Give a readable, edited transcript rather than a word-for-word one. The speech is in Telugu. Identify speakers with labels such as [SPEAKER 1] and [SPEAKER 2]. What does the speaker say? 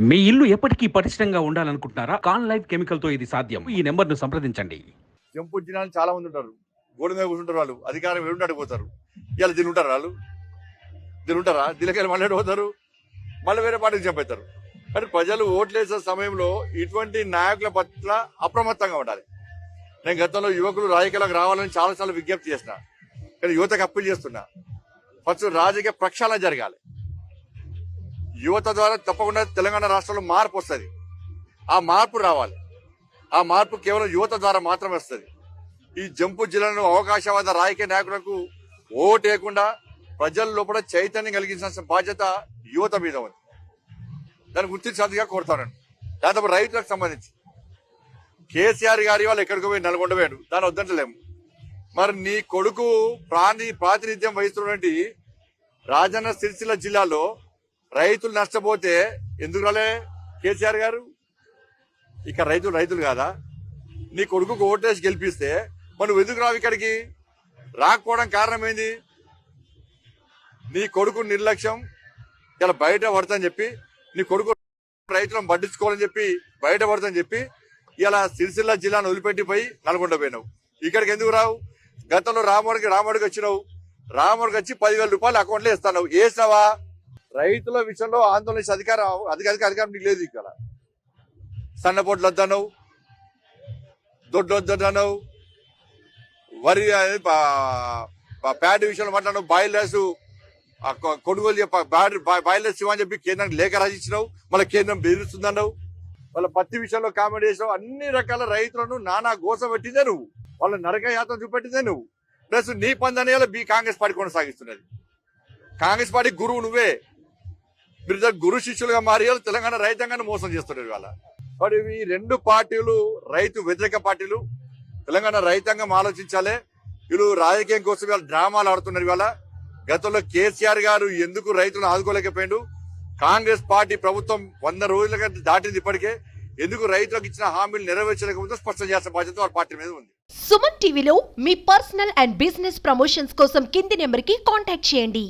[SPEAKER 1] మీ ఇల్లు ఎప్పటికీ పటిష్టంగా ఉండాలనుకుంటున్నారా? కాన్ లైఫ్ కెమికల్ తో ఇది సాధ్యం. ఈ నెంబర్ను సంప్రదించండి.
[SPEAKER 2] జంపు జినాలు చాలా మంది ఉంటారు. గోడ మీద కూర్చుంటారు వాళ్ళు. అధికారం ఏడుంటాడు పోతారు. ఇవాళ దీని ఉంటారు వాళ్ళు. దీని ఉంటారా? దీనికెళ్ళి మళ్ళీ పోతారు. మళ్ళీ వేరే పార్టీకి చంపేస్తారు. కానీ ప్రజలు ఓట్లేసే సమయంలో ఇటువంటి నాయకుల పట్ల అప్రమత్తంగా ఉండాలి. నేను గతంలో యువకులు రాజకీయాలకు రావాలని చాలాసార్లు విజ్ఞప్తి చేసిన. కానీ యువతకు అప్పీల్ చేస్తున్నా. ఫస్ట్ రాజకీయ ప్రక్షాళన జరగాలి. యువత ద్వారా తప్పకుండా తెలంగాణ రాష్ట్రంలో మార్పు వస్తుంది. ఆ మార్పు రావాలి. ఆ మార్పు కేవలం యువత ద్వారా మాత్రమే వస్తుంది. ఈ జంపు జిల్లాను అవకాశవాద రాజకీయ నాయకులకు ఓటేయకుండా ప్రజల లోపల చైతన్యం కలిగించాల్సిన బాధ్యత యువత మీద ఉంది. దాన్ని గుర్తించాలిగా కోరుతానండి. దాదాపు రైతులకు సంబంధించి కేసీఆర్ గారి వాళ్ళు ఎక్కడికి పోయి నల్గొండ పోయాడు, దాన్ని వద్దంటలేము. మరి నీ కొడుకు ప్రాతినిధ్యం వహిస్తున్నటువంటి రాజన్న సిరిసిల్ల జిల్లాలో రైతులు నష్టపోతే ఎందుకు రాలే కేసీఆర్ గారు? ఇక రైతులు కాదా? నీ కొడుకు ఓటేసి గెలిపిస్తే మనం ఎందుకు రావు ఇక్కడికి? రాకపోవడం కారణం ఏంది? నీ కొడుకు నిర్లక్ష్యం ఇలా బయట పడతాని చెప్పి, నీ కొడుకు రైతులను పట్టించుకోవాలని చెప్పి బయట పడతాని చెప్పి ఇలా సిరిసిల్ల జిల్లాను వదిలిపెట్టిపోయి నల్గొండ పోయినావు. ఇక్కడికి ఎందుకు రావు? గతంలో రాముడికి వచ్చినావు. రాముడికి వచ్చి 10,000 రూపాయలు అకౌంట్లో ఇస్తాను. వేసినావా? రైతుల విషయంలో ఆందోళన చేసే అధికారం నీకు లేదు. ఇక్కడ సన్నపోట్లు వద్దన్నావు, దొడ్లు వద్దన్నావు, వరి ప్యాడ్ విషయంలో మాట్లాడినావు, బాయిలర్స్ కొనుగోలు బాయిలర్స్ ఇవ్వని చెప్పి కేంద్రానికి లేఖ రాసిచ్చినావు. మళ్ళీ కేంద్రం బెదిరిస్తుందన్నావు. వాళ్ళ పత్తి విషయంలో కామెంట్ చేసినావు. అన్ని రకాల రైతులను నానా గోస పెట్టిందే నువ్వు. వాళ్ళ నరక యాత్ర చూపెట్టిందే నువ్వు. ప్లస్ నీ పందనే కాంగ్రెస్ పార్టీ కొనసాగిస్తున్నది. కాంగ్రెస్ పార్టీ గురువు నువ్వే. మీరు గురు శిష్యులుగా మారి తెలంగాణ రైతాంగాన్ని మోసం చేస్తున్నారు ఇవాళ. మరి ఈ రెండు పార్టీలు రైతు వ్యతిరేక పార్టీలు. తెలంగాణ రైతాంగం ఆలోచించాలి. వీళ్ళు రాజకీయం కోసం ఇవాళ డ్రామాలు ఆడుతున్నారు. ఇవాళ గతంలో కేసీఆర్ గారు ఎందుకు రైతులను ఆదుకోలేకపోయాడు? కాంగ్రెస్ పార్టీ ప్రభుత్వం 100 రోజులుగా దాటింది. ఇప్పటికే ఎందుకు రైతులకు ఇచ్చిన హామీలు నెరవేర్చలేకపోతే స్పష్టం చేసిన బాధ్యత వాళ్ళ పార్టీ మీద ఉంది.
[SPEAKER 3] సుమన్ టీవీలో మీ పర్సనల్ అండ్ బిజినెస్ ప్రమోషన్స్ కోసం కింది నెంబర్కి కాంటాక్ట్ చేయండి.